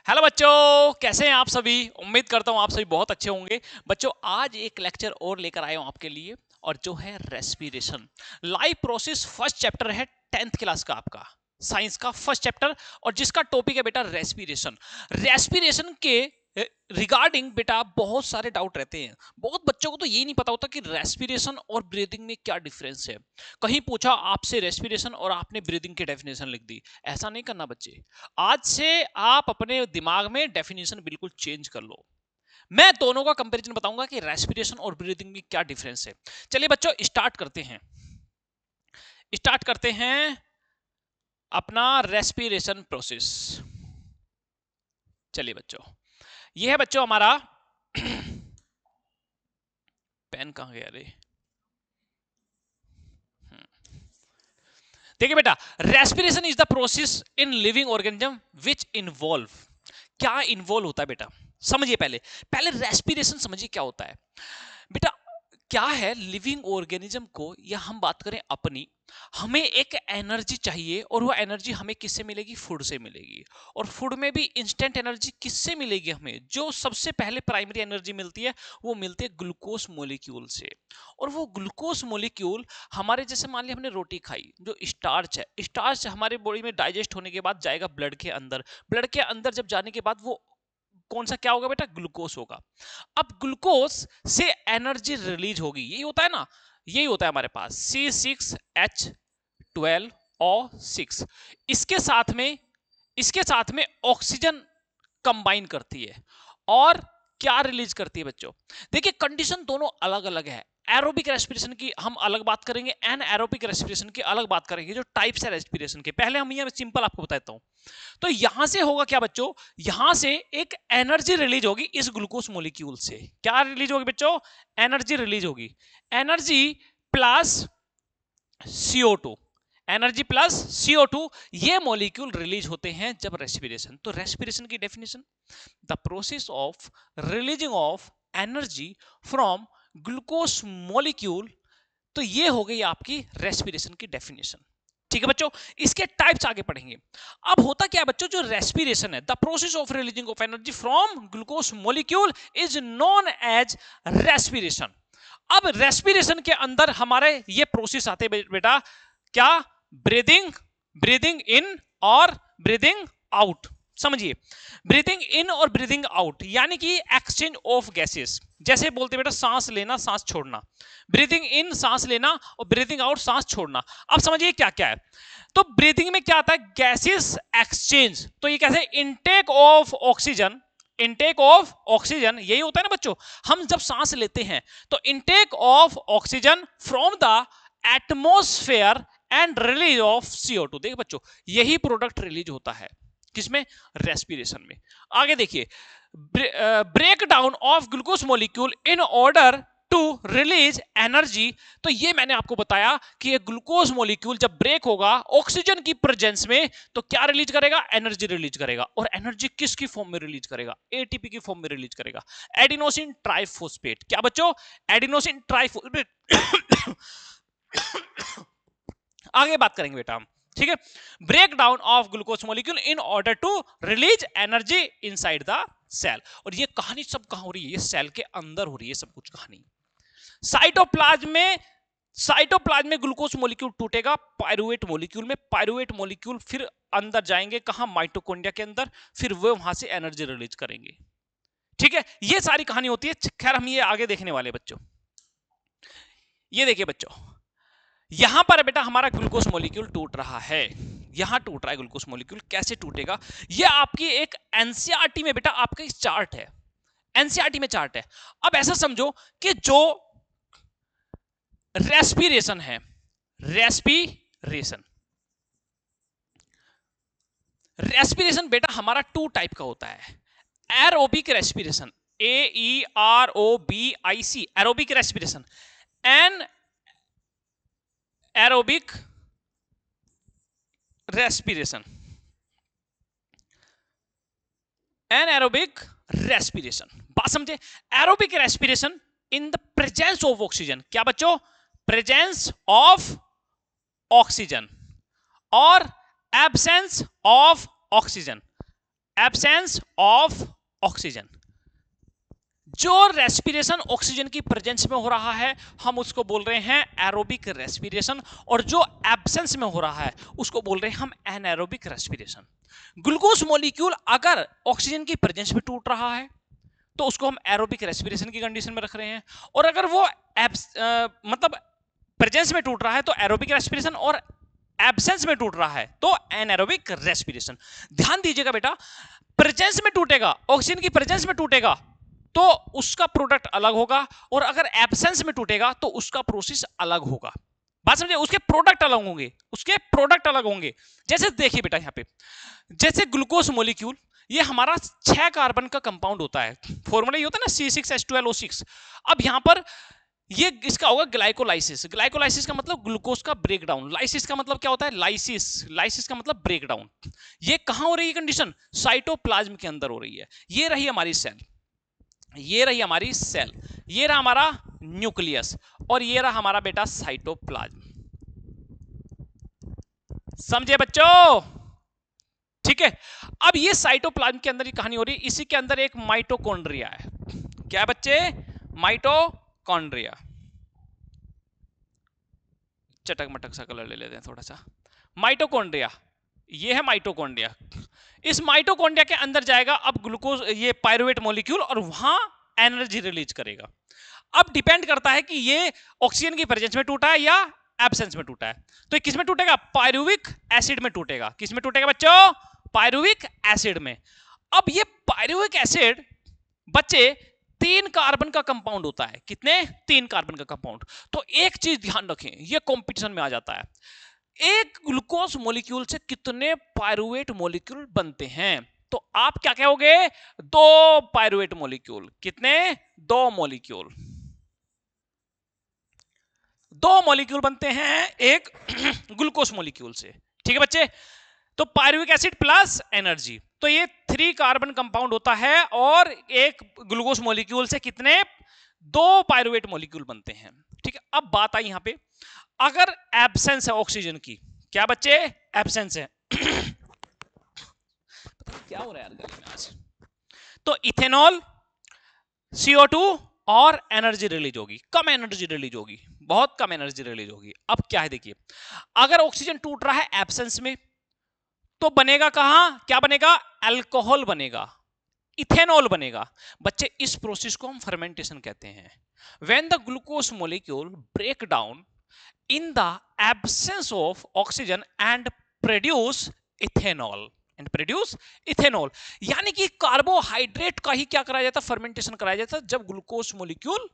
Hello बच्चों, कैसे हैं आप सभी। उम्मीद करता हूं आप सभी बहुत अच्छे होंगे। बच्चों, आज एक लेक्चर और लेकर आया हूं आपके लिए, और जो है respiration life process. First chapter है 10th क्लास का, आपका साइंस का फर्स्ट चैप्टर, और जिसका टॉपिक है बेटा रेस्पिरेशन। रेस्पिरेशन के रिगार्डिंग बेटा बहुत सारे डाउट रहते हैं। बहुत बच्चों को तो ये नहीं पता होता कि रेस्पिरेशन और ब्रीदिंग में क्या डिफरेंस है। कहीं पूछा आपसे रेस्पिरेशन और आपने ब्रीदिंग की डेफिनेशन लिख दी। ऐसा नहीं करना बच्चे। आज से आप अपने दिमाग में डेफिनेशन बिल्कुल चेंज कर लो। मैं दोनों का कंपैरिजन बताऊंगा कि रेस्पिरेशन और ब्रीदिंग में क्या डिफरेंस है। चलिए बच्चों, स्टार्ट करते हैं अपना रेस्पिरेशन प्रोसेस। चलिए बच्चों, ये है बच्चों हमारा पेन कहां गया रे। देखिए बेटा, respiration is the process in living organism which involve. क्या इन्वॉल्व होता है बेटा, समझिए। पहले पहले रेस्पिरेशन समझिए क्या होता है बेटा। क्या है लिविंग ऑर्गेनिज्म को, या हम बात करें अपनी, हमें एक एनर्जी चाहिए, और वो एनर्जी हमें किससे मिलेगी? फूड से मिलेगी। और फूड में भी इंस्टेंट एनर्जी किससे मिलेगी? हमें जो सबसे पहले प्राइमरी एनर्जी मिलती है वो मिलती है ग्लूकोज मोलिक्यूल से। और वो ग्लूकोज मोलिक्यूल हमारे, जैसे मान लिया हमने रोटी खाई, जो स्टार्च है, स्टार्च हमारे बॉडी में डाइजेस्ट होने के बाद जाएगा ब्लड के अंदर। ब्लड के अंदर जब जाने के बाद वो कौन सा क्या होगा बेटा? ग्लूकोज होगा। अब ग्लूकोज से एनर्जी रिलीज होगी, यही होता है ना, यही होता है हमारे पास C6H12O6। इसके साथ में ऑक्सीजन कंबाइन करती है, और क्या रिलीज करती है बच्चों? देखिए, कंडीशन दोनों अलग अलग है। एरोबिक रेस्पिरेशन की हम अलग बात करेंगे, एन एरोबिक रेस्पिरेशन की अलग बात करेंगे, जो टाइप्स है रेस्पिरेशन के। पहले हम ये सिंपल आपको बताता हूं। तो यहां से होगा क्या बच्चों? यहां से एक एनर्जी रिलीज होगी इस ग्लूकोज मोलिक्यूल से। क्या रिलीज होगी बच्चों? एनर्जी रिलीज होगी। Energy plus CO2, energy plus CO2, ये मॉलिक्यूल रिलीज होते हैं जब रेस्पिरेशन। तो रेस्पिरेशन की definition, the process of releasing of energy from glucose molecule. तो ये हो गई आपकी रेस्पिरेशन की डेफिनेशन। ठीक है बच्चों, इसके टाइप्स आगे पढ़ेंगे। अब होता क्या है बच्चों, जो रेस्पिरेशन है, the process of releasing of energy from glucose molecule is known as respiration. अब रेस्पिरेशन के अंदर हमारे ये प्रोसेस आते बेटा, क्या? ब्रीदिंग, ब्रीदिंग इन और ब्रीदिंग आउट। समझिए, ब्रीदिंग इन और ब्रीदिंग आउट, यानी कि एक्सचेंज ऑफ गैसेस। जैसे बोलते बेटा, सांस लेना सांस छोड़ना। ब्रीदिंग इन सांस लेना, और ब्रीदिंग आउट सांस छोड़ना। अब समझिए क्या क्या है। तो ब्रीदिंग में क्या आता है? Gases exchange. तो ये कैसे? Intake of oxygen, intake of oxygen यही होता है ना बच्चों। हम जब सांस लेते हैं तो intake of oxygen from the atmosphere and release of CO2। देखिए बच्चों, यही प्रोडक्ट रिलीज होता है किसमें? रेस्पिरेशन में। आगे देखिए, break down of glucose molecule in order to release energy. तो ये मैंने आपको बताया कि ये ग्लूकोज मॉलिक्यूल जब ब्रेक होगा ऑक्सीजन की प्रेजेंस में, तो क्या रिलीज करेगा? एनर्जी रिलीज करेगा। और एनर्जी किसकी फॉर्म में रिलीज करेगा? ATP की फॉर्म में रिलीज करेगा, एडिनोसिन ट्राइफॉस्फेट। क्या बच्चों? Adenosine triphosphate. आगे बात करेंगे बेटा हम, ठीक है। Break down of glucose molecule in order to release energy inside the cell. और ये कहानी सब कहां हो रही है? ये सेल के अंदर हो रही है सब कुछ कहानी। साइटोप्लाज्म में ग्लूकोज मॉलिक्यूल टूटेगा पायरुवेट मॉलिक्यूल में। पायरुवेट मॉलिक्यूल फिर अंदर जाएंगे कहां? माइटोकॉन्ड्रिया के अंदर। फिर वो वहां से एनर्जी रिलीज करेंगे। ठीक है, ये सारी कहानी होती है। खैर, हम ये आगे देखने वाले बच्चों। ये देखिए बच्चों, यहां पर बेटा हमारा ग्लूकोज मॉलिक्यूल टूट रहा है, यहां टूट रहा है ग्लूकोज मॉलिक्यूल। कैसे टूटेगा? ये आपकी एक एनसीईआरटी में बेटा आपका एक चार्ट है, एनसीईआरटी में चार्ट है। अब ऐसा समझो कि जो रेस्पिरेशन है, रेस्पिरेशन रेस्पिरेशन बेटा हमारा 2 टाइप का होता है। Aerobic respiration, AEROBIC, aerobic respiration. An aerobic respiration, anaerobic respiration. बात समझे? Aerobic respiration in the presence of oxygen. क्या बच्चों? प्रेजेंस ऑफ ऑक्सीजन और absence of oxygen. Absence of oxygen. जो रेस्पिरेशन ऑक्सीजन की प्रेजेंस में हो रहा है हम उसको बोल रहे हैं एरोबिक रेस्पिरेशन, और जो एब्सेंस में हो रहा है उसको बोल रहे हैं हम एनाएरोबिक रेस्पिरेशन। ग्लूकोज मॉलिक्यूल अगर ऑक्सीजन की प्रेजेंस में टूट रहा है तो उसको हम एरोबिक रेस्पिरेशन की कंडीशन में रख रहे हैं, और अगर वो मतलब प्रेजेंस में टूट रहा है तो एरोबिक रेस्पिरेशन, और एब्सेंस में टूट रहा है तो एनाएरोबिक रेस्पिरेशन। ध्यान दीजिएगा बेटा, प्रेजेंस में टूटेगा, ऑक्सीजन की प्रेजेंस में टूटेगा तो उसका प्रोडक्ट अलग होगा, और अगर एब्सेंस में टूटेगा तो उसका प्रोसेस अलग होगा। बात समझे, उसके प्रोडक्ट अलग होंगे, उसके प्रोडक्ट अलग होंगे। जैसे देखिए बेटा यहां पे, जैसे ग्लूकोज मॉलिक्यूल ये हमारा 6 कार्बन का कंपाउंड होता है, फॉर्मूला ये होता है ना C6H12O6। अब यहां पर ये इसका होगा ग्लाइकोलाइसिस। ग्लाइकोलाइसिस का मतलब ग्लूकोज का ब्रेकडाउन, लाइसिस का मतलब क्या होता है, लाइसिस, लाइसिस का मतलब ब्रेकडाउन। ये कहां हो रही है कंडीशन, साइटोप्लाज्म के अंदर हो रही है। ये रही हमारी सेल, ये रही हमारी सेल, ये रहा हमारा न्यूक्लियस, और ये रहा हमारा बेटा साइटोप्लाज्म। समझे बच्चों, ठीक है। अब ये साइटोप्लाज्म के अंदर ये कहानी हो रही है, इसी के अंदर एक माइटोकॉन्ड्रिया है। क्या बच्चे, माइटोकॉन्ड्रिया। चटक मटक सा कलर ले लेते हैं थोड़ा सा। माइटोकॉन्ड्रिया, ये है माइटोकॉन्ड्रिया। इस माइटोकॉन्ड्रिया के अंदर जाएगा अब ग्लूकोज, ये पायरुवेट मॉलिक्यूल, और वहां एनर्जी रिलीज करेगा। अब डिपेंड करता है कि ये ऑक्सीजन की प्रेजेंस में टूटा है या एब्सेंस में टूटा है। तो किस में टूटेगा, पायरुविक एसिड में टूटेगा। किस में टूटेगा बच्चों, पायरुविक एसिड में। अब ये पायरुविक एसिड बच्चे 3 कार्बन का कंपाउंड होता है। कितने, 3 कार्बन का कंपाउंड। तो एक चीज ध्यान रखें, ये कंपटीशन में आ जाता है, एक ग्लूकोज मॉलिक्यूल से कितने पायरुवेट मॉलिक्यूल बनते हैं। तो आप क्या कहोगे, 2 पायरुवेट मॉलिक्यूल। कितने, 2 मॉलिक्यूल, 2 मॉलिक्यूल बनते हैं एक ग्लूकोज मॉलिक्यूल से। ठीक है बच्चे, तो पायरुविक एसिड प्लस एनर्जी, तो ये 3 कार्बन कंपाउंड होता है, और एक ग्लूकोज मॉलिक्यूल से कितने, 2 पायरुवेट मॉलिक्यूल बनते हैं। ठीक है, अब बात आई यहां पे, अगर एब्सेंस है ऑक्सीजन की, क्या बच्चे, एब्सेंस है क्या हो रहा है यार गले में आज, तो इथेनॉल, CO2 और एनर्जी रिलीज होगी, कम एनर्जी रिलीज होगी, बहुत कम एनर्जी रिलीज होगी। अब क्या है देखिए, अगर ऑक्सीजन टूट रहा है एब्सेंस में तो बनेगा कहां, क्या बनेगा, अल्कोहल बनेगा, इथेनॉल बनेगा। बच्चे इस प्रोसेस को हम फर्मेंटेशन कहते हैं। When the glucose molecule break down in the absence of oxygen and produce ethanol, यानी कि कार्बोहाइड्रेट का ही क्या कराया जाता है, फर्मेंटेशन कराया जाता है जब ग्लूकोज मॉलिक्यूल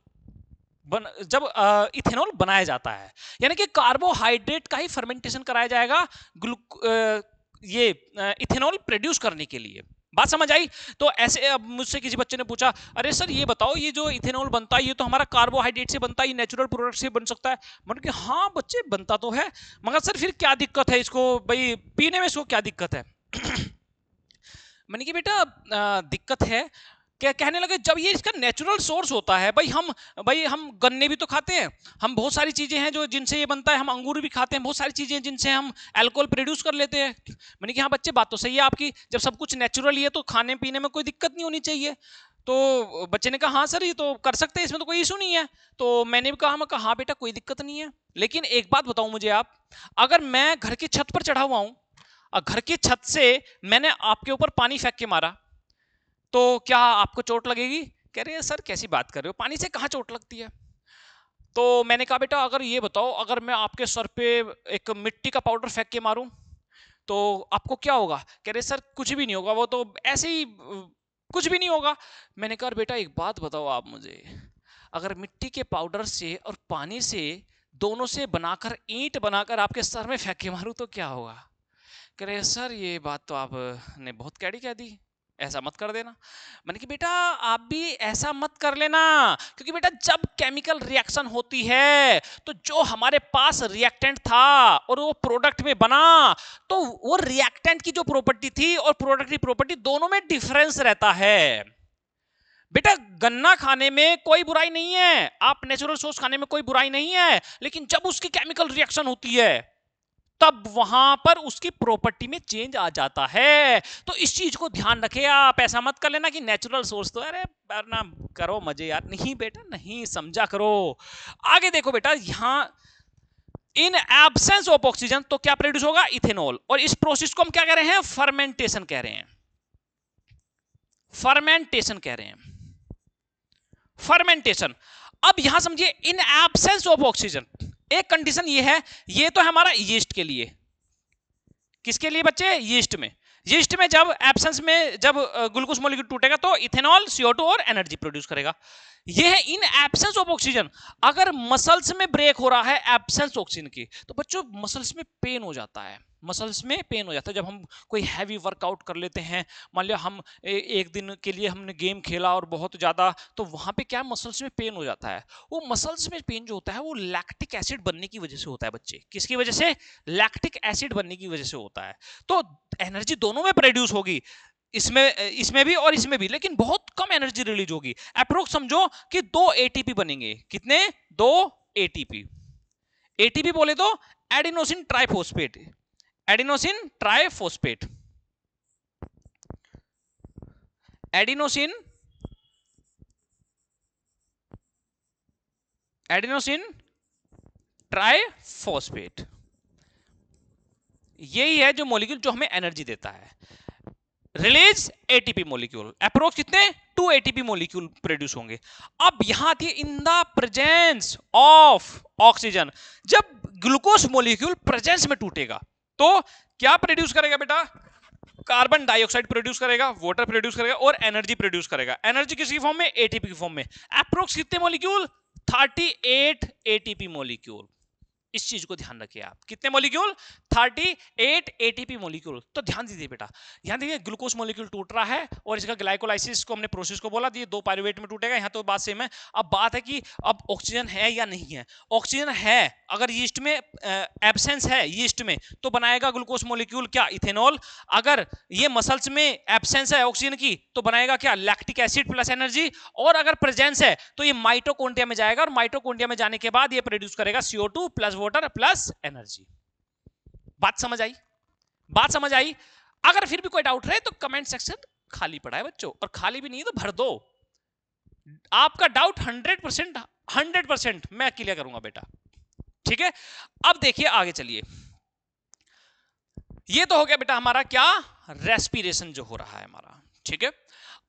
जब इथेनॉल बनाया जाता है, यानी कि कार्बोहाइड्रेट का ही फर्मेंटेशन कराया जाएगा ये इथेनॉल प्रोड्यूस करने के लिए। बात समझ आई। तो ऐसे अब मुझसे किसी बच्चे ने पूछा, अरे सर ये बताओ, ये जो इथेनॉल बनता है ये तो हमारा कार्बोहाइड्रेट से बनता है, ये नेचुरल प्रोडक्ट से बन सकता है। मैंने कहा हाँ बच्चे बनता तो है, मगर सर फिर क्या दिक्कत है इसको, भाई पीने में इसको क्या दिक्कत है। मैंने कहा बेटा दिक्कत है क्या, कहने लगे जब ये इसका नेचुरल सोर्स होता है, भाई हम गन्ने भी तो खाते हैं, हम बहुत सारी चीजें हैं जो जिनसे ये बनता है, हम अंगूर भी खाते हैं, बहुत सारी चीजें हैं जिनसे हम अल्कोहल प्रोड्यूस कर लेते हैं। मैंने कहा हाँ बच्चे बात तो सही है आपकी, जब सब कुछ नेचुरल ही है तो खाने पीने में कोई दिक्कत नहीं होनी चाहिए। तो बच्चे ने कहा हाँ सर ये तो कर सकते हैं, इसमें तो कोई इशू नहीं है। तो मैंने भी कहा, मैं कहा हाँ बेटा कोई दिक्कत नहीं है, लेकिन एक बात बताऊं मुझे आप, अगर मैं घर की छत पर चढ़ा हुआ हूं और घर की छत से मैंने आपके ऊपर पानी फेंक के मारा तो क्या आपको चोट लगेगी। कह रहे हैं सर कैसी बात कर रहे हो, पानी से कहाँ चोट लगती है। तो मैंने कहा बेटा अगर ये बताओ, अगर मैं आपके सर पे एक मिट्टी का पाउडर फेंक के मारूं तो आपको क्या होगा। कह रहे सर कुछ भी नहीं होगा, वो तो ऐसे ही कुछ भी नहीं होगा। मैंने कहा बेटा एक बात बताओ आप मुझे, अगर मिट्टी के पाउडर से और पानी से दोनों से बनाकर ईंट बनाकर आपके सर में फेंक के मारूं तो क्या होगा। कह रहे सर ये बात तो आपने बहुत कैडी कह दी, ऐसा मत कर देना। मैंने कहा बेटा आप भी ऐसा मत कर लेना, क्योंकि बेटा जब केमिकल रिएक्शन होती है तो जो हमारे पास रिएक्टेंट था और वो प्रोडक्ट में बना, तो वो रिएक्टेंट की जो प्रॉपर्टी थी और प्रोडक्ट की प्रॉपर्टी दोनों में डिफरेंस रहता है। बेटा गन्ना खाने में कोई बुराई नहीं है, आप नेचुरल सोर्स खाने में कोई बुराई नहीं है, लेकिन जब उसकी केमिकल रिएक्शन होती है तब वहां पर उसकी प्रॉपर्टी में चेंज आ जाता है। तो इस चीज को ध्यान रखे आप, ऐसा मत कर लेना कि नेचुरल सोर्स तो अरे ना करो मजे यार, नहीं बेटा नहीं, समझा करो। आगे देखो बेटा, यहां इन एब्सेंस ऑफ ऑक्सीजन तो क्या प्रोड्यूस होगा, इथेनॉल, और इस प्रोसेस को हम क्या कह रहे हैं, फर्मेंटेशन कह रहे हैं, फर्मेंटेशन कह रहे हैं, फर्मेंटेशन। अब यहां समझिए, इन एब्सेंस ऑफ ऑक्सीजन, एक कंडीशन ये है, ये तो है हमारा यीस्ट के लिए, किसके लिए बच्चे, यीस्ट में। यीस्ट में जब एब्सेंस में जब ग्लूकोज मॉलिक्यूल टूटेगा तो इथेनॉल, CO2 और एनर्जी प्रोड्यूस करेगा। ये है इन एब्सेंस ऑफ ऑक्सीजन। अगर मसल्स में ब्रेक हो रहा है एब्सेंस ऑक्सीजन की, तो बच्चों मसल्स में पेन हो जाता है, मसल्स में पेन हो जाता है। जब हम कोई हैवी वर्कआउट कर लेते हैं, मान लिया हम एक दिन के लिए हमने गेम खेला और बहुत ज्यादा, तो वहां पे क्या मसल्स में पेन हो जाता है। वो मसल्स में पेन जो होता है वो लैक्टिक एसिड बनने की वजह से होता है बच्चे, किसकी वजह से, लैक्टिक एसिड बनने की वजह से होता है। तो एनर्जी दोनों में प्रोड्यूस होगी, इसमें भी और इसमें भी, लेकिन बहुत कम एनर्जी रिलीज होगी। अप्रोक्स समझो कि 2 ATP बनेंगे, कितने, 2 ATP। ATP बोले तो adenosine triphosphate, adenosine triphosphate, adenosine triphosphate, यही है जो मॉलिक्यूल जो हमें एनर्जी देता है। रिलीज ATP मॉलिक्यूल, अप्रोक्स कितने, 2 ATP मॉलिक्यूल प्रोड्यूस होंगे। अब यहां थी इन द प्रेजेंस ऑफ ऑक्सीजन, जब ग्लूकोज मॉलिक्यूल प्रेजेंस में टूटेगा तो क्या प्रोड्यूस करेगा बेटा, कार्बन डाइऑक्साइड प्रोड्यूस करेगा, वाटर प्रोड्यूस करेगा और एनर्जी प्रोड्यूस करेगा। एनर्जी किसकी फॉर्म में, ATP की फॉर्म में। अप्रोक्स कितने मॉलिक्यूल, 38 ATP मॉलिक्यूल। इस चीज को ध्यान रखिए आप, कितने मॉलिक्यूल, 38 ATP मॉलिक्यूल। तो ध्यान दीजिए बेटा, यहां देखिए ग्लूकोज मॉलिक्यूल टूट रहा है और इसका ग्लाइकोलाइसिस को हमने प्रोसेस को बोला, ये 2 पाइरूवेट में टूटेगा, यहां तो बात सेम है। अब बात है कि अब ऑक्सीजन है या नहीं है। ऑक्सीजन है, अगर यीस्ट में एब्सेंस है यीस्ट में, तो बनाएगा ग्लूकोज मॉलिक्यूल क्या, इथेनॉल। अगर ये मसल्स में एब्सेंस है ऑक्सीजन की, तो बनाएगा क्या, लैक्टिक एसिड प्लस एनर्जी। और अगर प्रेजेंस है तो ये माइटोकॉन्ड्रिया में जाएगा, और माइटोकॉन्ड्रिया में जाने के बाद ये प्रोड्यूस करेगा CO2 plus water plus energy. बात समझ आई, बात समझ आई। अगर फिर भी कोई डाउट रहे तो कमेंट सेक्शन खाली पड़ा है बच्चों, और खाली भी नहीं है तो भर दो। आपका डाउट 100% मैं क्लियर करूंगा बेटा, ठीक है। अब देखिए आगे चलिए, ये तो हो गया बेटा हमारा क्या, रेस्पिरेशन जो हो रहा है हमारा, ठीक है।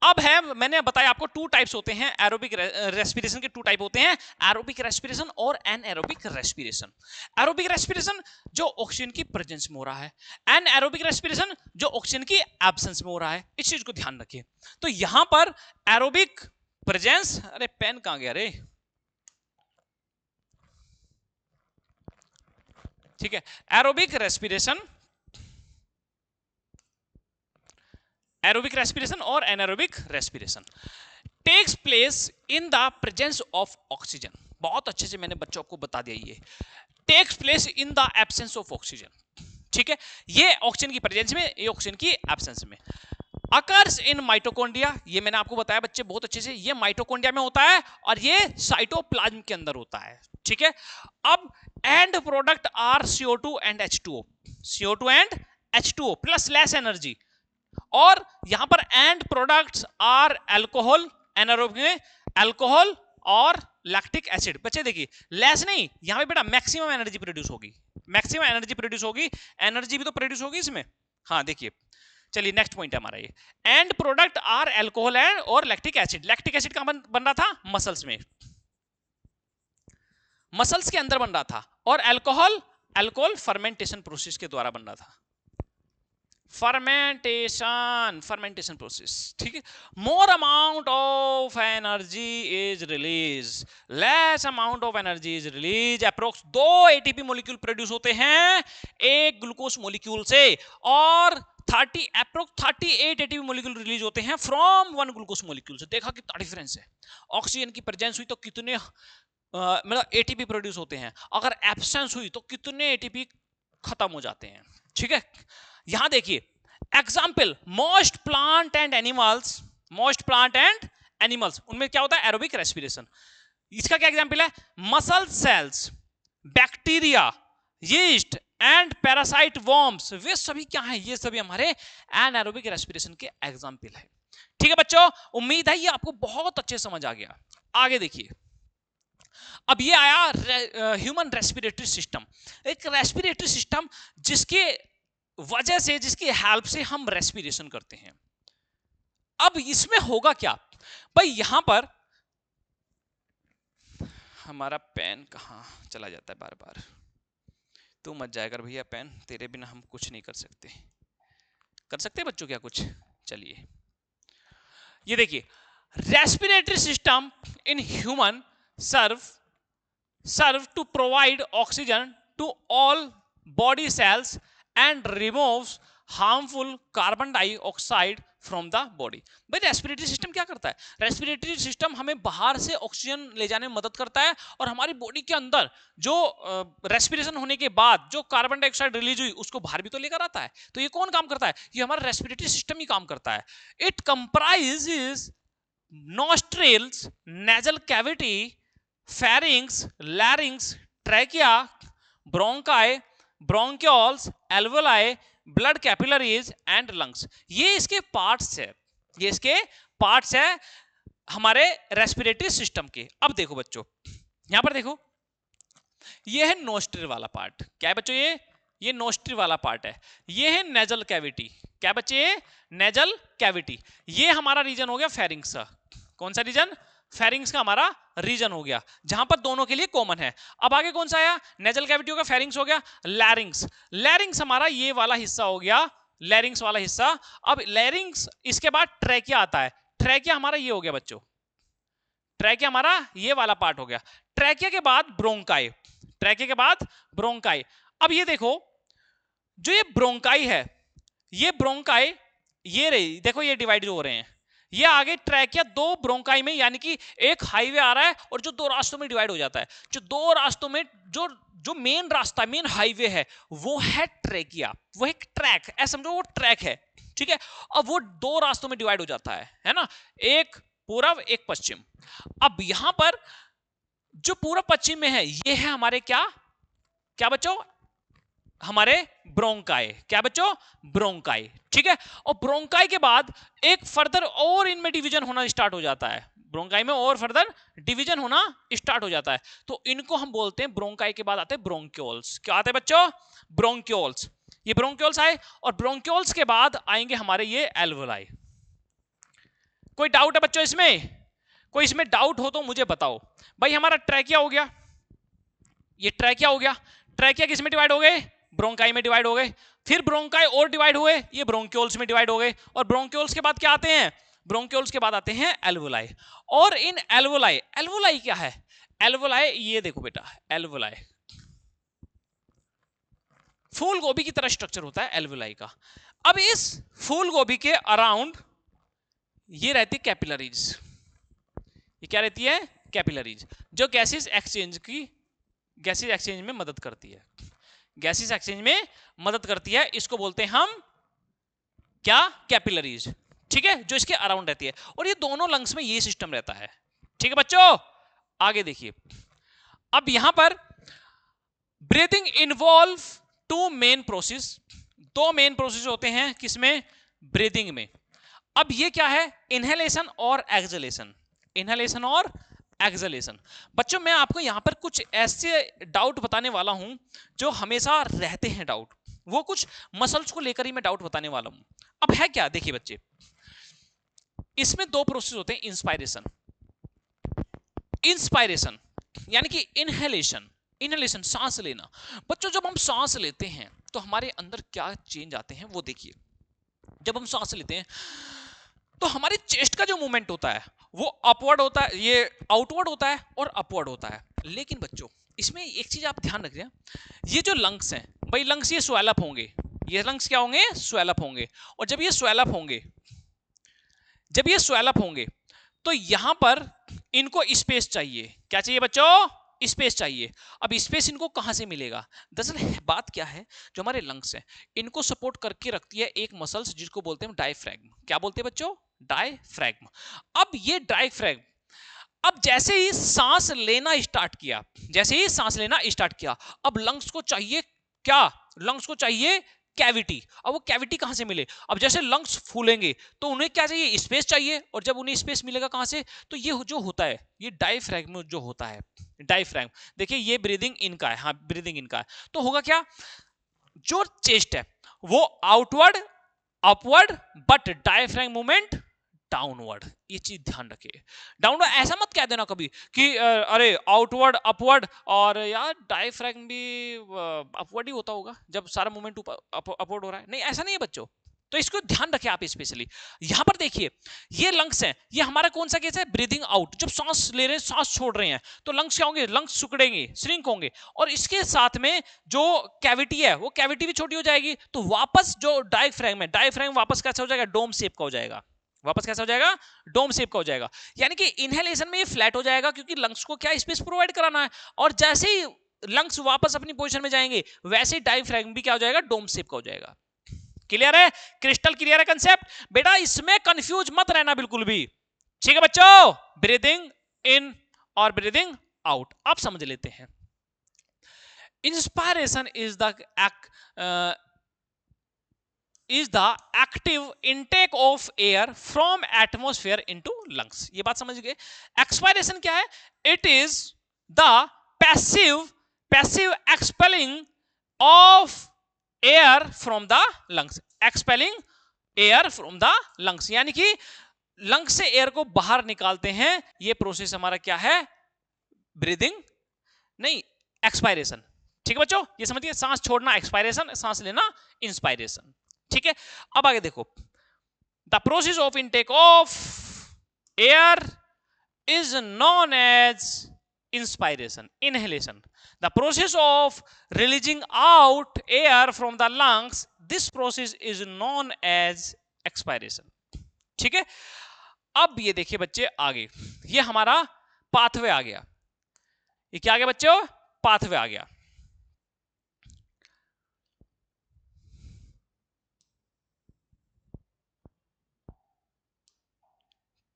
अब है, मैंने बताया आपको 2 टाइप्स होते हैं एरोबिक रेस्पिरेशन के, 2 टाइप होते हैं, एरोबिक रेस्पिरेशन और एनएरोबिक रेस्पिरेशन। एरोबिक रेस्पिरेशन जो ऑक्सीजन की प्रेजेंस में हो रहा है, एनएरोबिक रेस्पिरेशन जो ऑक्सीजन की एब्सेंस में हो रहा है। इस चीज को ध्यान रखिए। तो यहां पर एरोबिक प्रेजेंस, अरे पेन कहां गया रे, ठीक है। एरोबिक रेस्पिरेशन, एरोबिक रेस्पिरेशन और anaerobic respiration takes place in the presence of oxygen. बहुत अच्छे से मैंने बच्चों को बता दिया, ये takes place in the absence of oxygen, ठीक है। ये ऑक्सीजन की प्रेजेंस में, ये ऑक्सीजन की एब्सेंस में। अकर्स इन माइटोकॉन्ड्रिया, ये मैंने आपको बताया बच्चे बहुत अच्छे से, ये माइटोकॉन्ड्रिया में होता है और ये साइटोप्लाज्म के अंदर होता है, ठीक है। अब end product are CO2 and H2O, CO2 and H2O plus less energy. और यहां पर end products are alcohol, anaerobic में अल्कोहल और लैक्टिक एसिड। बच्चे देखिए लेस नहीं, यहां पे बेटा मैक्सिमम एनर्जी प्रोड्यूस होगी, मैक्सिमम एनर्जी प्रोड्यूस होगी, एनर्जी भी तो प्रोड्यूस होगी इसमें। हाँ देखिए, चलिए नेक्स्ट पॉइंट है हमारा ये, एंड प्रोडक्ट आर अल्कोहल और लैक्टिक एसिड। लैक्टिक एसिड कहां बन रहा था, मसल्स में, मसल्स के अंदर बन रहा था, और अल्कोहल फर्मेंटेशन प्रोसेस के द्वारा बन रहा था, फर्मेंटेशन प्रोसेस, ठीक है। More amount of energy is release, less amount of energy is release. Approx 2 ATP molecule produce होते हैं एक ग्लूकोज मॉलिक्यूल से, और 38 ATP मॉलिक्यूल रिलीज होते हैं फ्रॉम 1 ग्लूकोज मॉलिक्यूल से। देखा कितना डिफरेंस है, ऑक्सीजन की प्रेजेंस हुई तो कितने मतलब ATP प्रोड्यूस होते हैं, अगर एब्सेंस हुई तो कितने ATP खत्म हो जाते हैं, ठीक है। यहां देखिए example, most plant and animals, उनमें क्या होता है, एरोबिक रेस्पिरेशन। इसका क्या एग्जाम्पल है, muscle cells, bacteria, yeast and parasite worms, वे सभी क्या है, ये सभी हमारे एनारोबिक रेस्पिरेशन के एग्जाम्पल है। ठीक है बच्चों, उम्मीद है ये आपको बहुत अच्छे समझ आ गया। आगे देखिए, अब ये आया ह्यूमन रेस्पिरेटरी सिस्टम, एक रेस्पिरेटरी सिस्टम जिसके वजह से, जिसकी हेल्प से हम रेस्पिरेशन करते हैं। अब इसमें होगा क्या भाई, यहां पर हमारा पेन कहां चला जाता है बार बार, तू मत जाएगा भैया पेन, तेरे बिना हम कुछ नहीं कर सकते। कर सकते बच्चों क्या कुछ? चलिए ये देखिए, respiratory system in human serve to provide oxygen to all body cells and removes harmful carbon dioxide from the body। भाई रेस्पिरेटरी सिस्टम क्या करता है? रेस्पिरेटरी सिस्टम हमें बाहर से ऑक्सीजन ले जाने में मदद करता है और हमारी बॉडी के अंदर जो रेस्पिरेशन होने के बाद जो कार्बन डाइऑक्साइड रिलीज हुई उसको बाहर भी तो लेकर आता है। तो ये कौन काम करता है? ये हमारा रेस्पिरेटरी सिस्टम ही काम करता है। It comprises nostrils, nasal cavity, pharynx, larynx, trachea, bronchi, bronchioles, alveoli, blood capillaries and lungs। ये इसके पार्ट्स है, ये इसके पार्ट्स है हमारे रेस्पिरेटरी सिस्टम के। अब देखो बच्चों, यहां पर देखो, ये है नोस्ट्रिल वाला पार्ट। क्या है बच्चों? ये नोस्ट्रिल वाला पार्ट है। ये है नेजल कैविटी। क्या बच्चे? ये नेजल कैविटी। ये हमारा रीजन हो गया फेरिंग्स का। कौन सा रीजन? फेरिंग्स का हमारा रीजन हो गया, जहां पर दोनों के लिए कॉमन है। अब आगे कौन सा आया? नेजल कैविटी हो गया, फेरिंग्स हो गया, लैरिंग्स। लैरिंग्स हमारा ये वाला हिस्सा हो गया, लैरिंग्स वाला हिस्सा। अब लैरिंग्स, इसके बाद ट्रैकिया आता है। ट्रैकिया हमारा ये हो गया बच्चों, ट्रैकिया हमारा ये वाला पार्ट हो गया। ट्रैकिया के बाद ब्रोंकाई, ट्रैकिया के बाद ब्रोंकाई। अब ये देखो, जो ये ब्रोंकाई है, ये ब्रोंकाई ये रही, देखो ये डिवाइड हो रहे हैं। ये आगे ट्रैकिया दो ब्रोंकाई में, यानी कि एक हाईवे आ रहा है और जो दो रास्तों में डिवाइड हो जाता है। जो दो रास्तों में जो मेन रास्ता, मेन हाईवे है, वो है ट्रैकिया, वो एक ट्रैक, ऐसा समझो वो ट्रैक है। ठीक है, अब वो दो रास्तों में डिवाइड हो जाता है ना, एक पूर्व एक पश्चिम। अब यहां पर जो पूर्व पश्चिम में है, ये है हमारे क्या क्या बच्चों? हमारे ब्रोंकाई। क्या बच्चों? ब्रोंकाई। ठीक है, और ब्रोंकाई के बाद एक फर्दर और इनमें डिवीजन होना स्टार्ट हो जाता है। ब्रोंकाई में और फर्दर डिवीजन होना स्टार्ट हो जाता है, तो इनको हम बोलते हैं, ब्रोंकाई के बाद आते हैं ब्रोंक्यूल्स। क्या आते हैं बच्चों? ब्रोंक्यूल्स। ये ब्रोंक्यूल्स आए, और ब्रोंक्यूल्स के बाद आएंगे हमारे ये एल्वोलाई। कोई डाउट है बच्चों इसमें? कोई इसमें डाउट हो तो मुझे बताओ। भाई हमारा ट्रैकिया हो गया, ये ट्रैकिया हो गया। ट्रैकिया किस में डिवाइड हो गए? ब्रोंकाई में डिवाइड हो गए। फिर ब्रोंकाई और डिवाइड हुए, ये ब्रोंक्यूल्स में डिवाइड हो गए। और ब्रोंक्यूल्स के बाद क्या आते हैं? ब्रोंक्यूल्स के बाद आते हैं एल्वोलाई। और इन एल्वोलाई, एल्वोलाई क्या है? एल्वोलाई ये देखो बेटा, एल्वोलाई फूल गोभी की तरह स्ट्रक्चर होता है एल्वोलाई का। अब इस फूल गोभी के अराउंड ये रहती है कैपिलरीज। ये क्या रहती है? कैपिलरीज, जो गैसेस एक्सचेंज में मदद करती है, गैसेस एक्सचेंज में मदद करती है। इसको बोलते हैं हम क्या? कैपिलरीज। ठीक है, जो इसके अराउंड रहती है। और ये दोनों लंग्स में ये सिस्टम रहता है। ठीक है बच्चों, आगे देखिए। अब यहां पर breathing involve two main process, दो मेन प्रोसेस होते हैं किसमें? ब्रीथिंग में। अब ये क्या है? इनहेलेशन और एक्सहेलेशन। इनहेलेशन और एक्सहेलेशन। बच्चों मैं आपको यहां पर कुछ ऐसे डाउट बताने वाला हूं जो हमेशा रहते हैं डाउट, वो कुछ मसल्स को लेकर ही मैं डाउट बताने वाला हूं। अब है क्या? देखिए बच्चे, इसमें दो प्रोसेस होते हैं, इंस्पायरेशन, इंस्पायरेशन यानी कि इनहेलेशन। इनहेलेशन सांस लेना। बच्चों जब हम सांस लेते हैं तो हमारे अंदर क्या चेंज आते हैं वो देखिए। जब हम सांस लेते हैं तो हमारे चेस्ट का जो मूवमेंट होता है वो अपवर्ड होता है, ये आउटवर्ड होता है और अपवर्ड होता है। लेकिन बच्चों इसमें एक चीज आप ध्यान रखिए, ये जो लंग्स हैं भाई, लंग्स ये स्वेल अप होंगे, ये लंग्स क्या होंगे? स्वेल अप होंगे। और जब ये स्वेल अप होंगे, जब ये स्वेल अप होंगे तो यहां पर इनको स्पेस चाहिए। क्या चाहिए बच्चों? स्पेस चाहिए। अब स्पेस इनको कहां से मिलेगा? दरअसल बात क्या है, जो हमारे लंग्स हैं इनको सपोर्ट करके रखती है एक मसल्स जिसको बोलते हैं डायफ्रैगम। क्या बोलते हैं बच्चों? डायफ्रैगम। अब ये डायफ्रैगम, अब जैसे ही सांस लेना स्टार्ट किया, जैसे ही सांस लेना स्टार्ट किया, अब लंग्स को चाहिए क्या, लंग्स को चाहिए कैविटी। अब वो कैविटी कहां से मिले, अब जैसे लंग्स फूलेंगे तो उन्हें क्या चाहिए, स्पेस चाहिए, और जब उन्हें स्पेस मिलेगा कहां से, तो ये जो होता है ये डायफ्रैगम जो होता है, डायफ्रैगम देखिए ये ब्रीदिंग इन का है, हाँ ब्रीदिंग इन का है, तो होगा क्या, जो चेस्ट है वो outward upward but diaphragm movement downward, ये चीज ध्यान रखिए। डाउनवर्ड ऐसा मत कह देना कभी कि अरे आउटवर्ड अपवर्ड, और यार डायफ्रैगम भी अपवर्ड ही होता होगा जब सारा मूवमेंट अपवर्ड हो रहा है, नहीं ऐसा नहीं है बच्चों। तो इसको ध्यान रखें आप स्पेशली। यहां पर देखिए ये लंग्स हैं, ये हमारा कौन सा केस है, ब्रीदिंग आउट, जब सांस ले रहे हैं सांस छोड़ रहे हैं तो लंग्स क्या होंगे, लंग्स सिकुड़ेंगे श्रिंक होंगे, और इसके साथ में जो कैविटी है वो कैविटी भी छोटी हो जाएगी, तो वापस जो डायफ्रैगम है, डायफ्रैगम वापस कैसा हो जाएगा, डोम शेप का हो जाएगा, वापस कैसा हो जाएगा, डोम शेप का हो जाएगा। यानी कि इनहेलेशन में ये फ्लैट हो जाएगा क्योंकि लंग्स को क्या स्पेस प्रोवाइड कराना है, और जैसे ही लंग्स वापस अपनी पोजीशन में जाएंगे वैसे ही डायफ्रैगम भी क्या हो जाएगा, डोम शेप का हो जाएगा। क्लियर है, क्रिस्टल क्लियर है कंसेप्ट बेटा, इसमें कंफ्यूज मत रहना बिल्कुल भी, ठीक है बच्चों। ब्रीदिंग इन और ब्रीदिंग आउट आप समझ लेते हैं। Inspiration is the active intake of air from atmosphere into lungs, ये बात समझ गए। एक्सपायरेशन क्या है, it is the passive expelling of air from the lungs, expelling air from the lungs, यानी कि लंग्स से एयर को बाहर निकालते हैं, ये प्रोसेस हमारा क्या है, ब्रीदिंग नहीं एक्सपायरेशन, ठीक है बच्चों, ये समझिए, सांस छोड़ना एक्सपायरेशन, सांस लेना इंस्पायरेशन, ठीक है। अब आगे देखो, the process of intake of air is known as inspiration, inhalation. The process of releasing out air from the lungs, this process is known as expiration, ठीक है। अब ये देखिए बच्चे आगे, ये हमारा पाथवे आ गया, ये क्या आ गया बच्चों, पाथवे आ गया।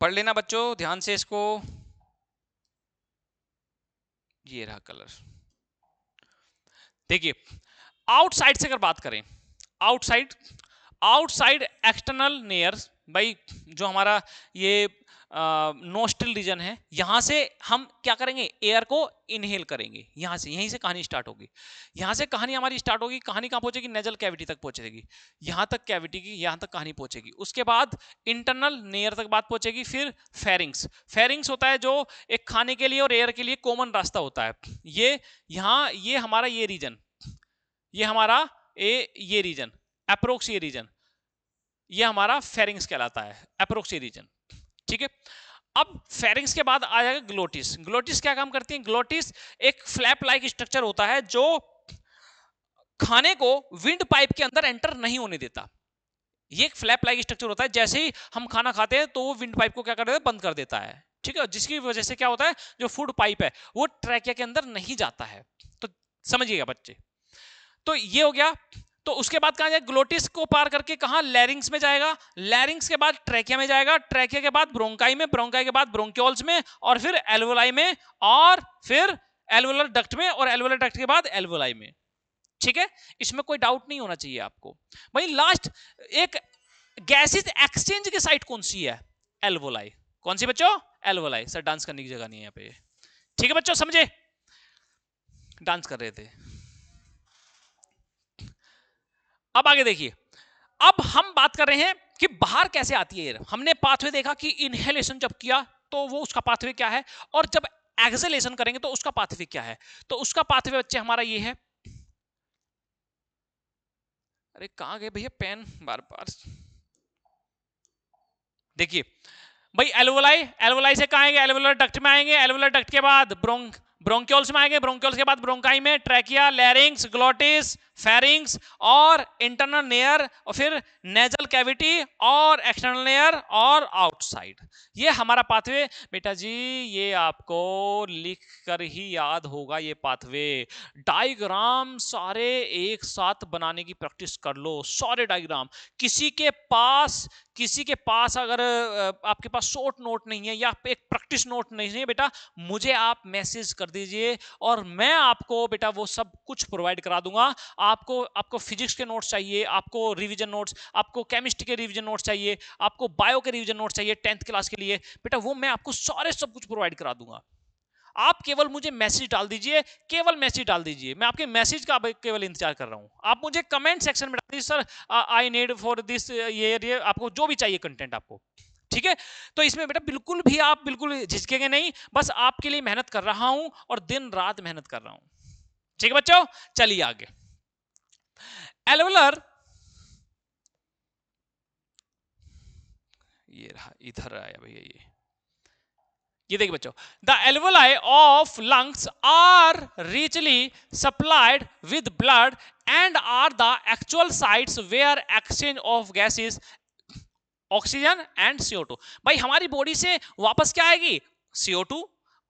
पढ़ लेना बच्चों ध्यान से इसको, ये रहा कलर। देखिए आउटसाइड से अगर बात करें, आउटसाइड एक्सटर्नल नेयर, भाई जो हमारा ये नोस्ट्रल रीजन है, यहां से हम क्या करेंगे, एयर को इनहेल करेंगे, यहां से, यहीं से कहानी स्टार्ट होगी, यहां से कहानी हमारी स्टार्ट होगी, कहानी कहां पहुंचेगी, नेजल कैविटी तक पहुंचेगी, यहां तक कैविटी की, यहां तक कहानी पहुंचेगी, उसके बाद इंटरनल नेयर तक बात पहुंचेगी, फिर फेरिंग्स, फेरिंग्स होता है जो एक खाने के लिए और एयर के लिए कॉमन रास्ता होता है, ये यहाँ, ये हमारा ये रीजन, ये हमारा ये रीजन अप्रोक्स, ये रीजन ये हमारा फेरिंग्स कहलाता है, अप्रोक्स ये रीजन, ठीक है। अब फेरिंग्स के बाद आ जाएगा ग्लोटिस। ग्लोटिस क्या काम करती है, ग्लोटिस एक फ्लैप लाइक स्ट्रक्चर होता है जो खाने को विंड पाइप के अंदर एंटर नहीं होने देता, ये एक फ्लैप लाइक स्ट्रक्चर होता है, जैसे ही हम खाना खाते हैं तो वो विंड पाइप को क्या कर देता है, बंद कर देता है, ठीक है, जिसकी वजह से क्या होता है, जो फूड पाइप है वो ट्रैकिया के अंदर नहीं जाता है, तो समझिएगा बच्चे। तो ये हो गया, तो उसके बाद कहां जाएगा, ग्लोटिस को पार करके कहां, लैरिंग्स में जाएगा, लैरिंग्स के बाद ट्रैकिया में जाएगा, ट्रैकिया के बाद ब्रोंकाई में, ब्रोंकाई के बाद ब्रोंक्यूल्स में, और फिर एल्वोलाई में, और फिर एल्वोलर डक्ट में, और एल्वोलर डक्ट के बाद एल्वोलाई में, ठीक है। इसमें कोई डाउट नहीं होना चाहिए आपको। भाई लास्ट एक गैसेज एक्सचेंज की साइट कौन सी है, एल्वोलाई, कौन सी बच्चों, एल्वोलाई। सर डांस करने की जगह नहीं है यहाँ पे, ठीक है बच्चों, समझे, डांस कर रहे थे। अब आगे देखिए, अब हम बात कर रहे हैं कि बाहर कैसे आती है एयर। हमने पाथवे देखा कि इनहेलेशन जब किया तो वो उसका पाथवे क्या है, और जब एक्सहेलेशन करेंगे तो उसका पाथवे क्या है। तो उसका पाथवे बच्चे हमारा ये है, अरे कहां गए भैया पेन, बार बार देखिए भाई, एल्वोलाई, एल्वोलाई से कहां आएंगे, एल्वोलर डक्ट में आएंगे, एल्वोलर डक्ट के बाद ब्रोंक्यूल्स में आएंगे, ब्रोंक्यूल्स के बाद ब्रोंकाई में, ट्रैकिया, लैरिंग्स, ग्लोटिस, फेरिंग्स और इंटरनल नेयर, और फिर नेजल कैविटी और एक्सटर्नल नेयर और आउटसाइड। ये हमारा पाथवे बेटा जी, ये आपको लिख कर ही याद होगा, ये पाथवे डायग्राम सारे एक साथ बनाने की प्रैक्टिस कर लो, सारे डायग्राम। किसी के पास अगर आपके पास शॉर्ट नोट नहीं है या एक प्रैक्टिस नोट नहीं है बेटा, मुझे आप मैसेज कर दीजिए और मैं आपको बेटा वो सब कुछ प्रोवाइड करा दूंगा। आपको फिजिक्स के नोट्स चाहिए, आपको रिवीजन नोट्स, आपको केमिस्ट्री के रिवीजन नोट्स चाहिए, आपको बायो के रिवीजन नोट्स चाहिए 10th क्लास के लिए, बेटा वो मैं आपको सारे सब कुछ प्रोवाइड करा दूंगा। आप केवल मुझे मैसेज डाल दीजिए, केवल मैसेज डाल दीजिए, मैं आपके मैसेज का केवल इंतजार कर रहा हूं। आप मुझे कमेंट सेक्शन में डाल दीजिए, sir I need for this, ये आपको जो भी चाहिए कंटेंट आपको, ठीक है। तो इसमें बेटा बिल्कुल भी आप बिल्कुल झिझकेंगे नहीं, बस आपके लिए मेहनत कर रहा हूं और दिन रात मेहनत कर रहा हूं, ठीक है बच्चों। चलिए आगे, एल्वेलर, ये रहा, इधर आया भैया, ये देखिए बच्चों, the alveoli of lungs are richly supplied with blood and are the actual sites where exchange of gases oxygen and CO2। भाई हमारी बॉडी से वापस क्या आएगी, CO2,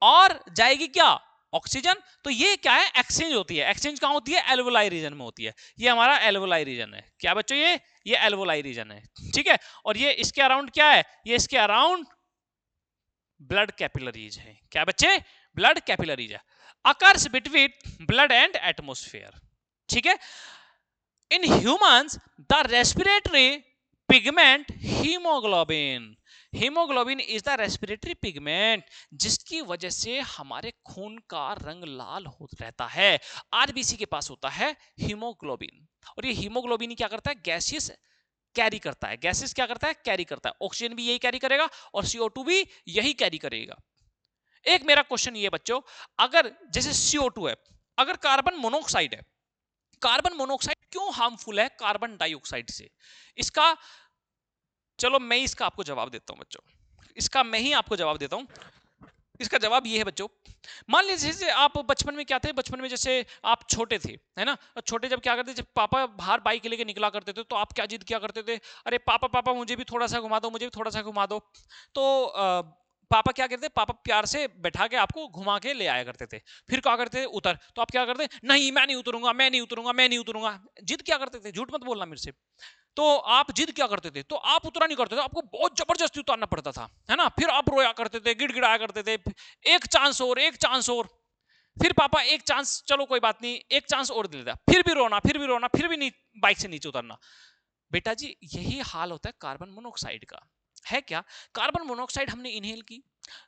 और जाएगी क्या, ऑक्सीजन। तो ये क्या है, एक्सचेंज होती है। एक्सचेंज कहां होती है, एल्वेलाई रीजन में होती है। ये हमारा एल्वेलाई रीजन है, क्या बच्चों, ये एल्वेलाई रीजन है, ठीक है। और ये इसके अराउंड क्या है, ये इसके अराउंड ब्लड कैपिलरीज है, क्या बच्चे, ब्लड कैपिलरीज है, occurs between blood and atmosphere, ठीक है। In humans the respiratory pigment haemoglobin, haemoglobin is the respiratory pigment, जिसकी वजह से हमारे खून का रंग लाल हो रहता है। आरबीसी के पास होता है हीमोग्लोबिन, और ये हीमोग्लोबिन क्या करता है, गैसियस कैरी करता है। गैसेस क्या करता है, कैरी करता है। ऑक्सीजन भी यही कैरी करेगा और CO2 भी यही कैरी करेगा। एक मेरा क्वेश्चन ये बच्चों, अगर जैसे CO2 है, अगर कार्बन मोनोऑक्साइड है, कार्बन मोनोऑक्साइड क्यों हार्मफुल है कार्बन डाइऑक्साइड से, इसका चलो मैं इसका आपको जवाब देता हूं बच्चों, इसका मैं ही आपको जवाब देता हूं। इसका जवाब ये है बच्चों, मान लीजिए जैसे आप बचपन में क्या थे, बचपन में जैसे आप छोटे थे, है ना, छोटे जब क्या करते, जब पापा बाहर बाइक लेके निकला करते थे तो आप क्या जिद किया करते थे, अरे पापा पापा मुझे भी थोड़ा सा घुमा दो, मुझे भी थोड़ा सा घुमा दो। तो पापा क्या करते, पापा प्यार से बैठा के आपको घुमा के ले आया करते थे। फिर क्या करते थे, उतर, तो आप क्या करते, नहीं मैं नहीं उतरूंगा, मैं नहीं उतरूंगा, मैं नहीं उतरूंगा, जिद क्या करते थे, झूठ मत बोलना मेरे से। तो आप जिद क्या करते थे, तो आप उतरा नहीं करते थे, आपको बहुत जबरदस्ती उतारना पड़ता था, है ना। फिर आप रोया करते थे, गिड़गिड़ाया करते थे, एक चांस और, एक चांस और। फिर पापा एक चांस, चलो कोई बात नहीं, एक चांस और दे देता, फिर भी रोना, फिर भी रोना, फिर भी नहीं बाइक से नीचे उतरना। बेटा जी यही हाल होता है कार्बन मोनोऑक्साइड का, है क्या। कार्बन मोनोऑक्साइड हमने इनहेल की,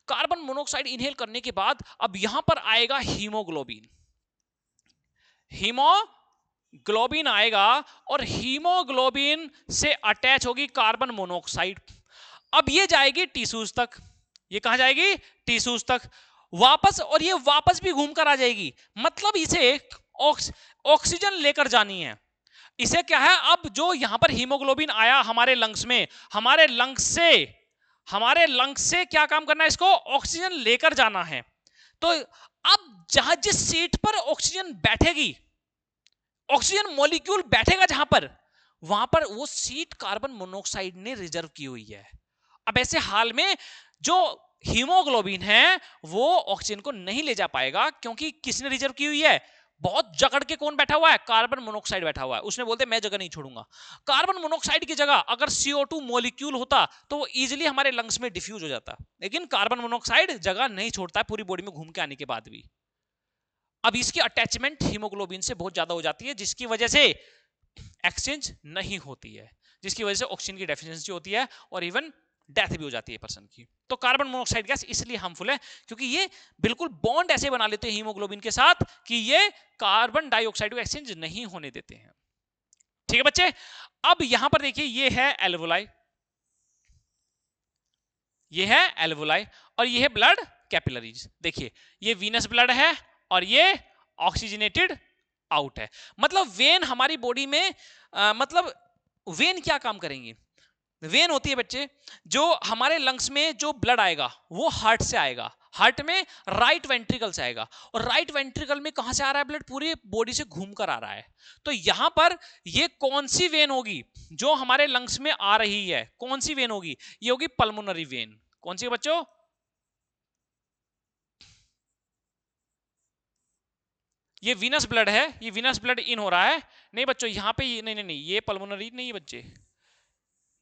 कार्बन मोनोऑक्साइड इनहेल करने के बाद अब यहां पर आएगा हीमोग्लोबिन, हीमोग्लोबिन आएगा और हीमोग्लोबिन से अटैच होगी कार्बन मोनोऑक्साइड। अब ये जाएगी टिश्यूज तक, ये कहां जाएगी, टिश्यूज तक वापस, और ये वापस भी घूमकर आ जाएगी। मतलब इसे ऑक्सीजन लेकर जानी है। इसे क्या है, अब जो यहां पर हीमोग्लोबिन आया हमारे लंग्स में, हमारे लंग्स से क्या काम करना है, इसको ऑक्सीजन लेकर जाना है। तो अब जहां जिस सीट पर ऑक्सीजन बैठेगी, ऑक्सीजन मॉलिक्यूल बैठेगा जहां पर, वहां पर वो सीट कार्बन मोनोऑक्साइड ने रिजर्व की हुई है। अब ऐसे हाल में जो हीमोग्लोबिन है वो ऑक्सीजन को नहीं ले जा पाएगा, क्योंकि किसने रिजर्व की हुई है, बहुत जकड़ के कौन बैठा हुआ है, कार्बन मोनोऑक्साइड बैठा हुआ है। उसने बोलते मैं जगह नहीं छोड़ूंगा। कार्बन मोनोऑक्साइड की जगह अगर CO2 मॉलिक्यूल होता तो वो इजीली हमारे लंग्स में डिफ्यूज हो जाता, लेकिन कार्बन मोनोऑक्साइड जगह नहीं छोड़ता है पूरी बॉडी में घूम के आने के बाद भी। अब इसकी अटैचमेंट हीमोग्लोबिन से बहुत ज्यादा हो जाती है, जिसकी वजह से एक्सचेंज नहीं होती है, जिसकी वजह से ऑक्सीजन की डेफिशिएंसी होती है और इवन डेथ भी हो जाती है पर्सन की। तो कार्बन मोनोऑक्साइड गैस इसलिए हार्मफुल है क्योंकि ये बिल्कुल बॉन्ड ऐसे बना लेते हैं हीमोग्लोबिन के साथ कि ये कार्बन डाइऑक्साइड को एक्सचेंज नहीं होने देते हैं। ठीक है बच्चे, अब यहां पर देखिए ये है एल्वोलाई, ये है एल्वोलाई और ये है ब्लड कैपिलरीज। देखिए ये वीनस ब्लड है और ये ऑक्सीजनेटेड आउट है। मतलब वेन हमारी बॉडी में मतलब वेन क्या काम करेंगी, वेन होती है बच्चे जो हमारे लंग्स में जो ब्लड आएगा वो हार्ट से आएगा, हार्ट में राइट वेंट्रिकल से आएगा, और राइट वेंट्रिकल में कहां से आ रहा है ब्लड, पूरी बॉडी से घूमकर आ रहा है। तो यहां पर ये कौन सी वेन होगी जो हमारे लंग्स में आ रही है, कौन सी वेन होगी, ये होगी पल्मोनरी वेन। कौन सी बच्चों, ये वीनस ब्लड है, ये वीनस ब्लड इन हो रहा है। नहीं बच्चों यहाँ पे नहीं नहीं नहीं, ये पल्मोनरी नहीं है बच्चे।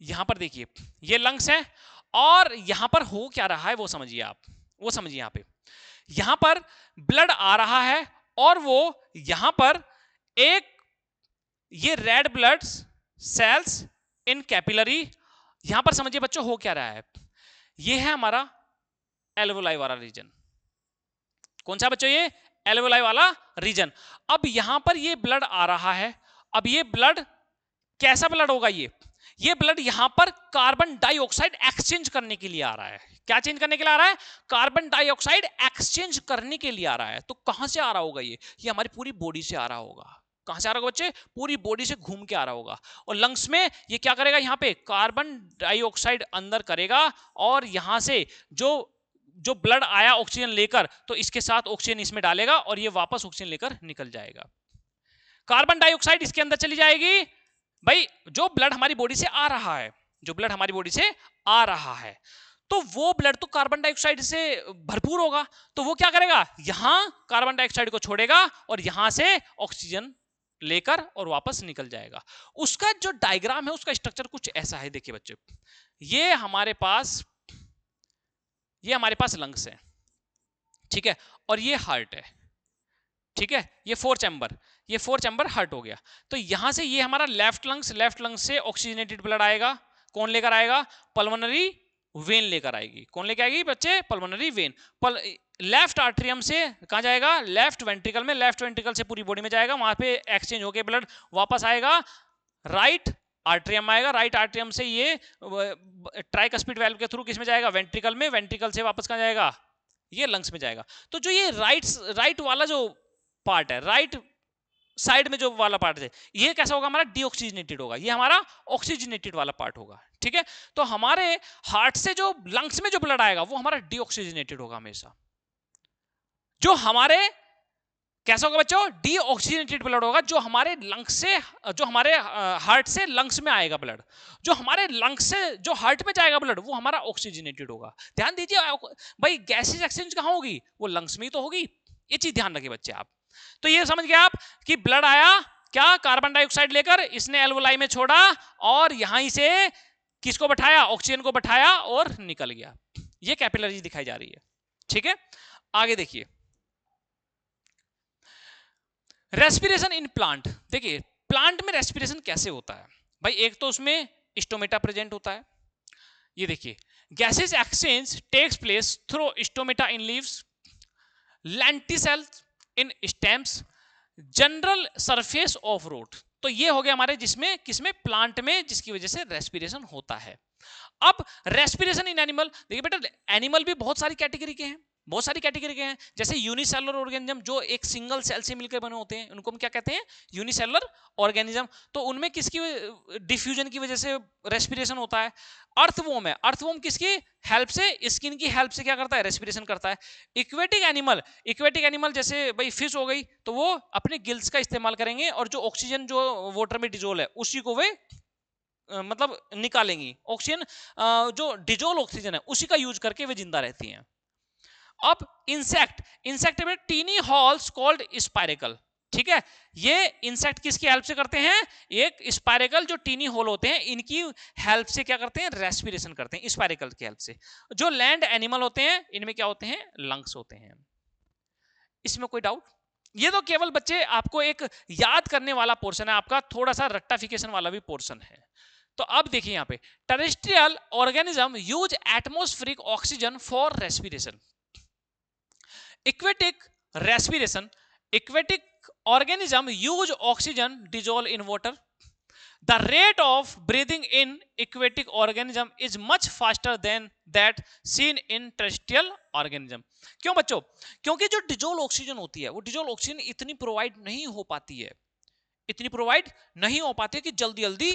यहां पर देखिए ये लंग्स है और यहां पर हो क्या रहा है वो समझिए आप, वो समझिए। यहाँ पे यहां पर ब्लड आ रहा है और वो यहां पर एक ये रेड ब्लड सेल्स इन कैपिलरी, यहां पर समझिए बच्चों हो क्या रहा है, ये है हमारा एल्वोलाई वाला रीजन। कौन सा बच्चों, ये एल्वोलाई वाला रीजन। अब यहां पर ये ब्लड आ रहा है, अब ये ब्लड कैसा ब्लड होगा, ये ब्लड यहां पर कार्बन डाइऑक्साइड एक्सचेंज करने के लिए आ रहा है। क्या चेंज करने के लिए आ रहा है, कार्बन डाइऑक्साइड एक्सचेंज करने के लिए आ रहा है। तो कहां से आ रहा होगा, ये हमारी पूरी बॉडी से आ रहा होगा। कहां से आ रहा होगा बच्चे, पूरी बॉडी से घूम के आ रहा होगा। और लंग्स में ये क्या करेगा, यहां पे कार्बन डाइऑक्साइड अंदर करेगा और यहां से जो ब्लड आया ऑक्सीजन लेकर, तो इसके साथ ऑक्सीजन इसमें डालेगा और ये वापस ऑक्सीजन लेकर निकल जाएगा। कार्बन डाइऑक्साइड इसके अंदर चली जाएगी। भाई जो ब्लड हमारी बॉडी से आ रहा है, जो ब्लड हमारी बॉडी से आ रहा है, तो वो ब्लड तो कार्बन डाइऑक्साइड से भरपूर होगा। तो वो क्या करेगा, यहां कार्बन डाइऑक्साइड को छोड़ेगा और यहां से ऑक्सीजन लेकर और वापस निकल जाएगा। उसका जो डायग्राम है, उसका स्ट्रक्चर कुछ ऐसा है। देखिए बच्चे, ये हमारे पास लंग्स है, ठीक है, और ये हार्ट है, ठीक है, ये फोर चैम्बर हार्ट हो गया। तो यहां से ये हमारा लेफ्ट लंग्स से ऑक्सीजनेटेड ब्लड आएगा। कौन लेकर आएगा, पल्मोनरी वेन लेकर आएगी। कौन लेकर आएगी बच्चे, पल्मोनरी वेन। लेफ्ट आर्ट्रियम से कहां जाएगा, लेफ्ट वेंट्रिकल से पूरी बॉडी में जाएगा, वहां पे एक्सचेंज होकर ब्लड वापस आएगा, राइट आर्ट्रियम आएगा। राइट आर्ट्रियम से ये ट्राइकस्पिड वाल्व के थ्रू किस में जाएगा, वेंट्रिकल में, वेंट्रिकल से वापस कहां जाएगा, ये लंग्स में जाएगा। तो जो ये राइट वाला जो पार्ट है, राइट साइड में जो वाला पार्ट है, ये कैसा होगा, हमारा डीऑक्सीजनेटेड होगा, ये हमारा ऑक्सीजनेटेड वाला पार्ट होगा, ठीक है। तो हमारे हार्ट से जो लंग्स में जो ब्लड आएगा वो हमारा डीऑक्सीजनेटेड होगा हमेशा। जो हमारे कैसा होगा बच्चों, डीऑक्सीजनेटेड ब्लड होगा, जो हमारे लंग्स से, जो हमारे हार्ट से लंग्स में आएगा ब्लड। जो हमारे लंग्स से जो हार्ट में जाएगा ब्लड, वो हमारा ऑक्सीजनेटेड होगा। ध्यान दीजिए भाई, गैसेज एक्सचेंज कहां होगी, वो लंग्स में ही तो होगी। ये चीज ध्यान रखिए बच्चे आप। तो ये समझ गए आप कि ब्लड आया क्या, कार्बन डाइऑक्साइड लेकर, इसने एल्वोलाई में छोड़ा और यहां से किसको बैठाया, ऑक्सीजन को बैठाया और निकल गया। ये कैपिलरीज दिखाई जा रही है, ठीक है। आगे देखिए, रेस्पिरेशन इन प्लांट। देखिए प्लांट में रेस्पिरेशन कैसे होता है भाई, एक तो उसमें स्टोमेटा प्रेजेंट होता है। ये देखिए, gases exchange takes place through stomata in leaves, lenticels in stems, general surface of root. तो ये हो गया हमारे जिसमें किसमें, प्लांट में, जिसकी वजह से रेस्पिरेशन होता है। अब रेस्पिरेशन इन एनिमल, देखिए बेटा एनिमल भी बहुत सारी कैटेगरी के हैं, जैसे यूनिसेलुलर ऑर्गेनिज्म जो एक सिंगल सेल से मिलकर बने होते हैं, उनको हम क्या कहते हैं, यूनिसेलुलर ऑर्गेनिज्म। तो उनमें किसकी डिफ्यूजन की वजह से रेस्पिरेशन होता है। अर्थवॉर्म है, अर्थवॉर्म किसकी हेल्प से, स्किन की हेल्प से क्या करता है, रेस्पिरेशन करता है। इक्वेटिक एनिमल जैसे भाई फिश हो गई, तो वो अपने गिल्स का इस्तेमाल करेंगे और जो ऑक्सीजन जो वाटर में डिजोल है उसी को वे मतलब निकालेंगी। ऑक्सीजन जो डिजोल ऑक्सीजन है उसी का यूज करके वे जिंदा रहती हैं। अब इंसेक्ट में टीनी हॉल्स कॉल्ड स्पाइरेकल, ठीक है। ये इंसेक्ट किसकी हेल्प से करते हैं, एक स्पाइरेकल जो टीनी होल होते हैं इनकी हेल्प से क्या करते हैं, रेस्पिरेशन करते हैं, स्पाइरेकल की हेल्प से। जो लैंड एनिमल होते हैं इनमें क्या होते हैं, लंग्स होते हैं। इसमें कोई डाउट, ये तो केवल बच्चे आपको एक याद करने वाला पोर्शन है, आपका थोड़ा सा रट्टाफिकेशन वाला भी पोर्शन है। तो अब देखिए यहाँ पे, terrestrial organism use atmospheric oxygen for respiration. aquatic organism use oxygen dissolve in water. The rate of breathing in aquatic organism is much faster than that seen in terrestrial organism. क्यों बच्चों, क्योंकि जो डिजोल्व ऑक्सीजन होती है वो dissolve oxygen इतनी provide नहीं हो पाती है, कि जल्दी जल्दी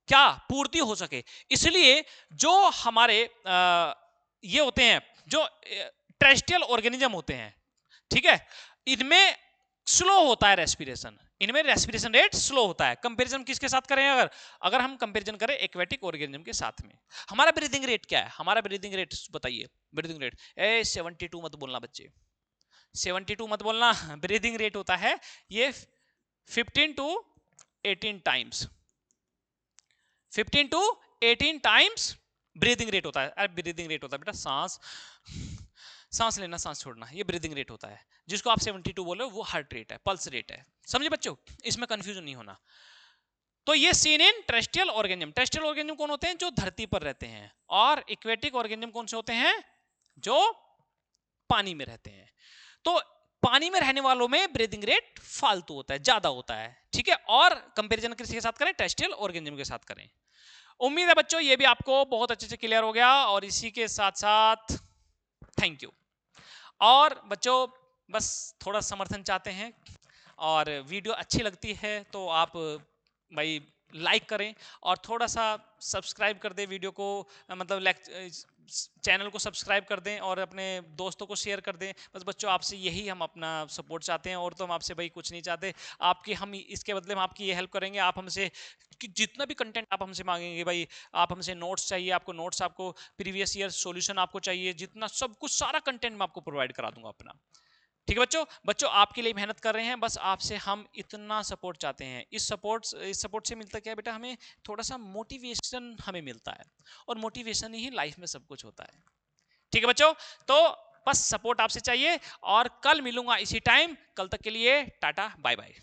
क्या पूर्ति हो सके। इसलिए जो हमारे ये होते हैं, जो टेरेस्ट्रियल ऑर्गेनिज्म होते हैं, ठीक है, इनमें स्लो होता है रेस्पिरेशन, इनमें रेस्पिरेशन रेट स्लो होता है। कंपैरिजन किसके साथ करें, अगर हम कंपैरिजन करें एक्वेटिक ऑर्गेनिज्म के साथ में। हमारा ब्रीदिंग रेट क्या है, हमारा ब्रीदिंग रेट बताइए, ब्रीदिंग रेट 72 मत बोलना बच्चे, 72 मत बोलना। ब्रीदिंग रेट होता है ये 15 to 18 times, 15 to 18 times breathing rate होता है। अरे ब्रीदिंग रेट होता है बेटा सांस सांस लेना सांस छोड़ना, ये ब्रीदिंग रेट होता है। जिसको आप 72 बोले वो हार्ट रेट है, पल्स रेट है। समझे बच्चों, इसमें कंफ्यूजन नहीं होना। तो ये seen in terrestrial organism. Terrestrial organism कौन होते हैं? जो धरती पर रहते हैं। और इक्वेटिक ऑर्गेनिज्म कौन से होते हैं? जो पानी में रहते हैं। तो पानी में रहने वालों में ब्रीदिंग रेट फालतू होता है, ज्यादा होता है, ठीक है। और कंपैरिजन किसके साथ करें? टेरेस्ट्रियल ऑर्गेनिज्म के साथ करें। उम्मीद है बच्चों ये भी आपको बहुत अच्छे से क्लियर हो गया। और इसी के साथ साथ थैंक यू। और बच्चों बस थोड़ा समर्थन चाहते हैं, और वीडियो अच्छी लगती है तो आप भाई लाइक करें और थोड़ा सा सब्सक्राइब कर दें वीडियो को, मतलब चैनल को सब्सक्राइब कर दें और अपने दोस्तों को शेयर कर दें। बस बच्चों आपसे यही हम अपना सपोर्ट चाहते हैं, और तो हम आपसे भाई कुछ नहीं चाहते। आपकी हम इसके बदले में आपकी ये हेल्प करेंगे, आप हमसे जितना भी कंटेंट आप हमसे मांगेंगे भाई, आप हमसे नोट्स चाहिए, आपको नोट्स, आपको प्रीवियस ईयर सॉल्यूशन आपको चाहिए, जितना सब कुछ सारा कंटेंट मैं आपको प्रोवाइड करा दूंगा अपना। ठीक है बच्चों, बच्चों आपके लिए मेहनत कर रहे हैं, बस आपसे हम इतना सपोर्ट चाहते हैं। इस सपोर्ट से मिलता क्या है बेटा? हमें थोड़ा सा मोटिवेशन हमें मिलता है, और मोटिवेशन ही लाइफ में सब कुछ होता है। ठीक है बच्चों, तो बस सपोर्ट आपसे चाहिए, और कल मिलूंगा इसी टाइम। कल तक के लिए टाटा बाय बाय।